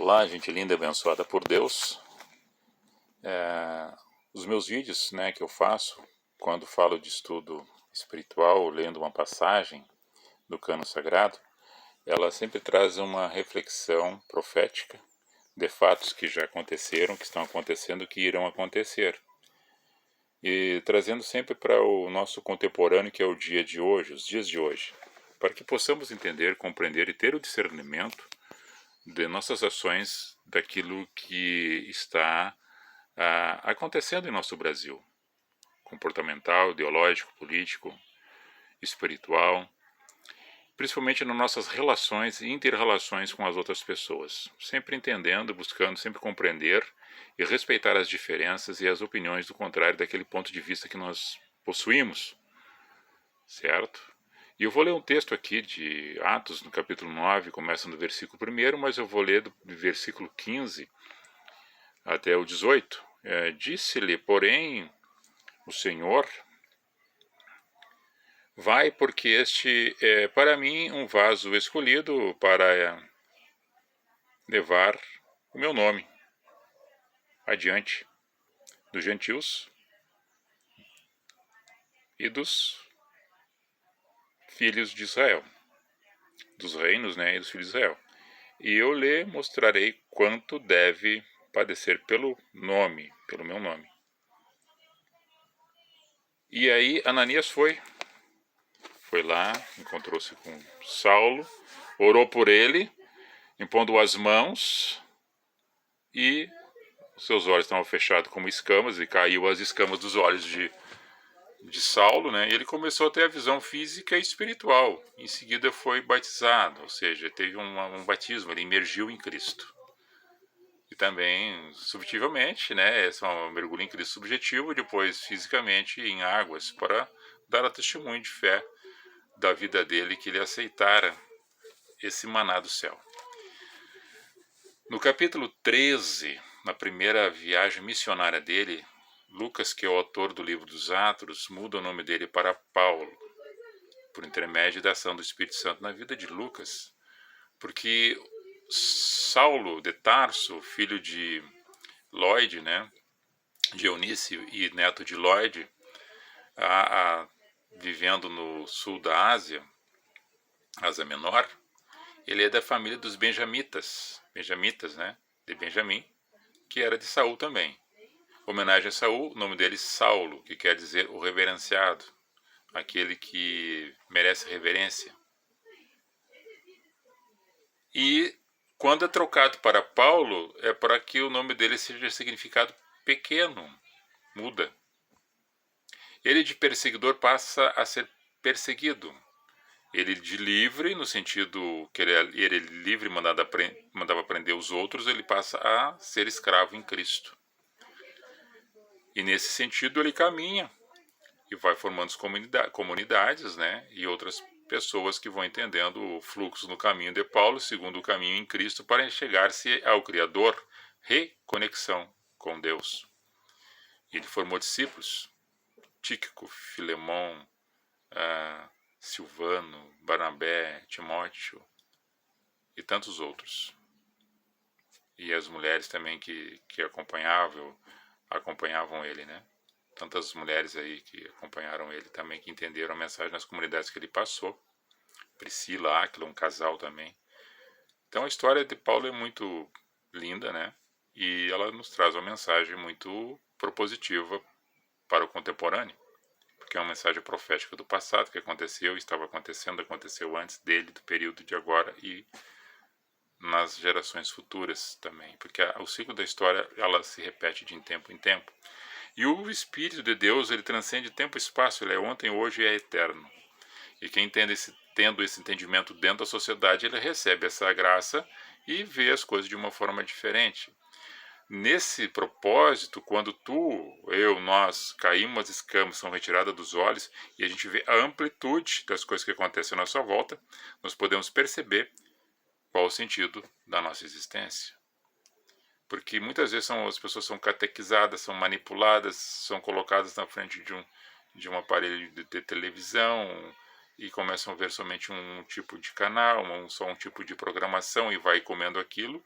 Olá, gente linda e abençoada por Deus. Os meus vídeos, que eu faço quando falo de estudo espiritual, lendo uma passagem do Cânon Sagrado, ela sempre traz uma reflexão profética de fatos que já aconteceram, que estão acontecendo, que irão acontecer. E trazendo sempre para o nosso contemporâneo, que é o dia de hoje, os dias de hoje, para que possamos entender, compreender e ter o discernimento de nossas ações daquilo que está acontecendo em nosso Brasil, comportamental, ideológico, político, espiritual, principalmente nas nossas relações e inter-relações com as outras pessoas, sempre entendendo, buscando sempre compreender e respeitar as diferenças e as opiniões do contrário daquele ponto de vista que nós possuímos, certo? E eu vou ler um texto aqui de Atos, no capítulo 9, começa no versículo 1, mas eu vou ler do versículo 15 até o 18. Disse-lhe, porém, o Senhor: vai, porque este é para mim um vaso escolhido para levar o meu nome adiante dos gentios e dos filhos de Israel, dos reinos, e dos filhos de Israel. E eu lhe mostrarei quanto deve padecer pelo meu nome. E aí Ananias foi lá, encontrou-se com Saulo, orou por ele, impondo as mãos, e seus olhos estavam fechados como escamas, e caiu as escamas dos olhos de Saulo, e ele começou a ter a visão física e espiritual. Em seguida foi batizado, ou seja, teve um batismo, ele emergiu em Cristo. E também, subjetivamente, esse é um mergulho em Cristo subjetivo, depois fisicamente em águas, para dar a testemunho de fé da vida dele, que ele aceitara esse maná do céu. No capítulo 13, na primeira viagem missionária dele, Lucas, que é o autor do livro dos Atos, muda o nome dele para Paulo, por intermédio da ação do Espírito Santo na vida de Lucas, porque Saulo de Tarso, filho de Lloyd, de Eunice e neto de Lloyd, vivendo no sul da Ásia Menor, ele é da família dos benjamitas, de Benjamim, que era de Saul também. Homenagem a Saul, o nome dele é Saulo, que quer dizer o reverenciado, aquele que merece reverência. E quando é trocado para Paulo, é para que o nome dele seja significado pequeno, muda. Ele de perseguidor passa a ser perseguido. Ele de livre, no sentido que ele é livre, mandava prender os outros, ele passa a ser escravo em Cristo. E nesse sentido ele caminha e vai formando comunidades, e outras pessoas que vão entendendo o fluxo no caminho de Paulo, segundo o caminho em Cristo, para chegar-se ao Criador, reconexão com Deus. Ele formou discípulos, Tíquico, Filemon, Silvano, Barnabé, Timóteo e tantos outros. E as mulheres também que acompanhavam ele, Tantas mulheres aí que acompanharam ele também, que entenderam a mensagem nas comunidades que ele passou. Priscila, Áquila, um casal também. Então a história de Paulo é muito linda, E ela nos traz uma mensagem muito propositiva para o contemporâneo, porque é uma mensagem profética do passado, que aconteceu, estava acontecendo, aconteceu antes dele, do período de agora e nas gerações futuras também, porque o ciclo da história ela se repete de tempo em tempo. E o Espírito de Deus, ele transcende tempo e espaço, ele é ontem, hoje e é eterno. E quem tendo esse entendimento dentro da sociedade, ele recebe essa graça e vê as coisas de uma forma diferente. Nesse propósito, quando nós caímos, as escamas são retiradas dos olhos e a gente vê a amplitude das coisas que acontecem à nossa volta, nós podemos perceber qual o sentido da nossa existência. Porque muitas vezes as pessoas são catequizadas, são manipuladas, são colocadas na frente de um aparelho de televisão e começam a ver somente um tipo de canal, só um tipo de programação e vai comendo aquilo.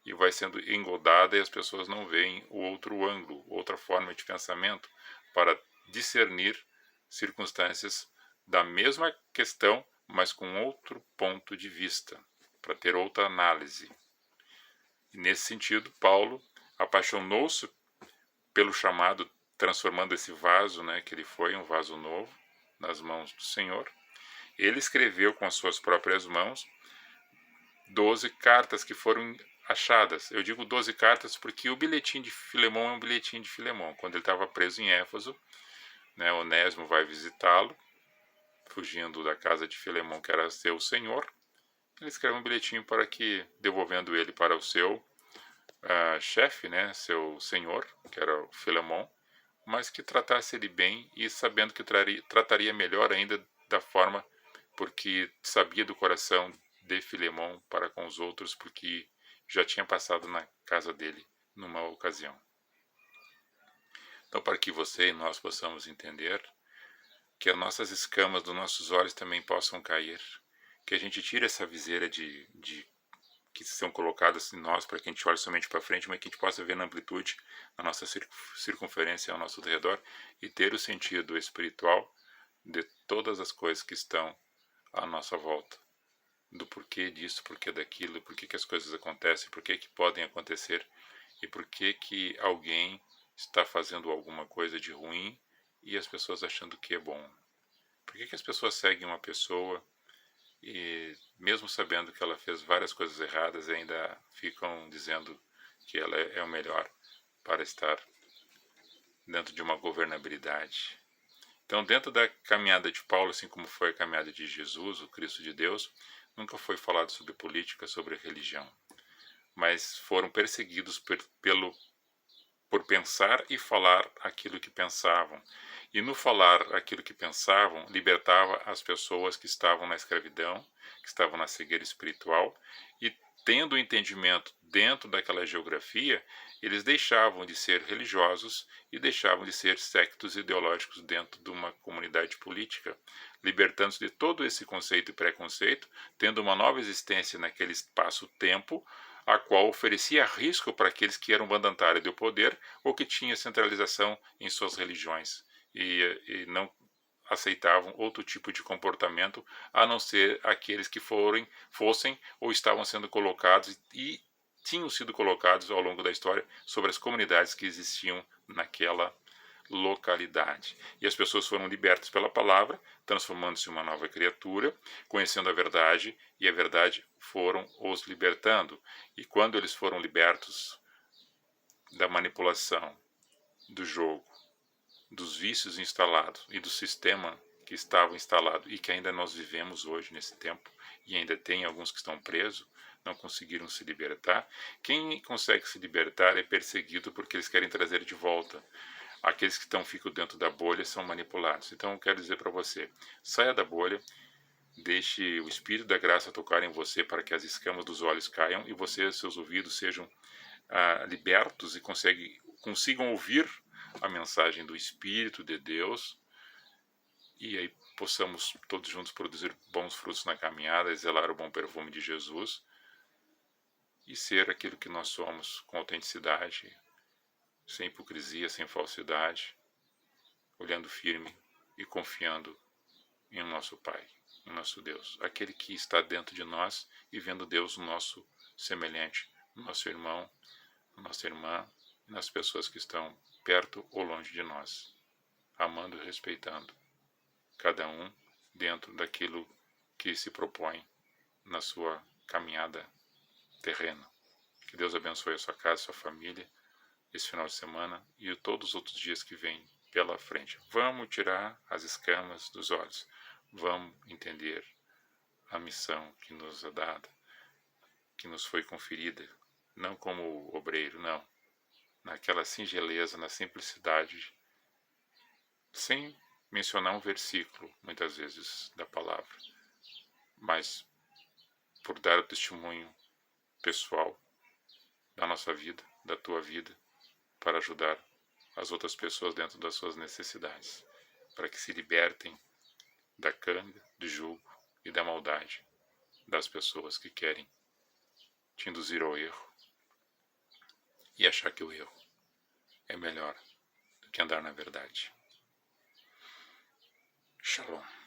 e vai sendo engodada e as pessoas não veem o outro ângulo, outra forma de pensamento para discernir circunstâncias da mesma questão, mas com outro ponto de vista, para ter outra análise. E nesse sentido, Paulo apaixonou-se pelo chamado, transformando esse vaso, que ele foi um vaso novo, nas mãos do Senhor. Ele escreveu com as suas próprias mãos 12 cartas que foram achadas. Eu digo 12 cartas porque o bilhetim de Filemão é um bilhetim de Filemão. Quando ele estava preso em Éfeso, Onésimo vai visitá-lo, fugindo da casa de Filemão, que era seu senhor. Ele escreve um bilhetinho para que, devolvendo ele para o seu chefe, seu senhor, que era o Filemão, mas que tratasse ele bem e sabendo que trataria melhor ainda da forma, porque sabia do coração de Filemão para com os outros, porque já tinha passado na casa dele numa ocasião. Então, para que você e nós possamos entender que as nossas escamas dos nossos olhos também possam cair, que a gente tire essa viseira que são colocadas em nós para que a gente olhe somente para frente, mas que a gente possa ver na amplitude, na nossa circunferência ao nosso redor e ter o sentido espiritual de todas as coisas que estão à nossa volta. Do porquê disso, porquê daquilo, porquê que as coisas acontecem, porquê que podem acontecer e porquê que alguém está fazendo alguma coisa de ruim e as pessoas achando que é bom. Porquê que as pessoas seguem uma pessoa e mesmo sabendo que ela fez várias coisas erradas, ainda ficam dizendo que ela é o melhor para estar dentro de uma governabilidade. Então, dentro da caminhada de Paulo, assim como foi a caminhada de Jesus, o Cristo de Deus, nunca foi falado sobre política, sobre religião, mas foram perseguidos por pensar e falar aquilo que pensavam. E no falar aquilo que pensavam, libertava as pessoas que estavam na escravidão, que estavam na cegueira espiritual, e tendo o entendimento dentro daquela geografia, eles deixavam de ser religiosos e deixavam de ser sectos ideológicos dentro de uma comunidade política, libertando-se de todo esse conceito e preconceito, tendo uma nova existência naquele espaço-tempo, a qual oferecia risco para aqueles que eram mandatários do poder ou que tinham centralização em suas religiões e não aceitavam outro tipo de comportamento a não ser aqueles que fossem ou estavam sendo colocados e tinham sido colocados ao longo da história sobre as comunidades que existiam naquela localidade. E as pessoas foram libertas pela palavra, transformando-se em uma nova criatura, conhecendo a verdade, e a verdade foram os libertando. E quando eles foram libertos da manipulação, do jogo, dos vícios instalados e do sistema que estava instalado e que ainda nós vivemos hoje nesse tempo, e ainda tem alguns que estão presos, não conseguiram se libertar. Quem consegue se libertar é perseguido porque eles querem trazer de volta. Aqueles que ficam dentro da bolha são manipulados. Então eu quero dizer para você, saia da bolha, deixe o Espírito da Graça tocar em você para que as escamas dos olhos caiam e você, seus ouvidos sejam libertos e consigam ouvir a mensagem do Espírito de Deus, e aí possamos todos juntos produzir bons frutos na caminhada, exalar o bom perfume de Jesus e ser aquilo que nós somos com autenticidade, sem hipocrisia, sem falsidade, olhando firme e confiando em nosso Pai, em nosso Deus, aquele que está dentro de nós e vendo Deus no nosso semelhante, no nosso irmão, na nossa irmã e nas pessoas que estão perto ou longe de nós, amando e respeitando cada um dentro daquilo que se propõe na sua caminhada terrena. Que Deus abençoe a sua casa, a sua família, esse final de semana e todos os outros dias que vêm pela frente. Vamos tirar as escamas dos olhos. Vamos entender a missão que nos é dada, que nos foi conferida, não como obreiro, não. Naquela singeleza, na simplicidade, sem mencionar um versículo, muitas vezes, da palavra, mas por dar o testemunho pessoal da nossa vida, da tua vida, para ajudar as outras pessoas dentro das suas necessidades, para que se libertem da canga, do julgo e da maldade das pessoas que querem te induzir ao erro, e achar que o erro é melhor do que andar na verdade. Shalom.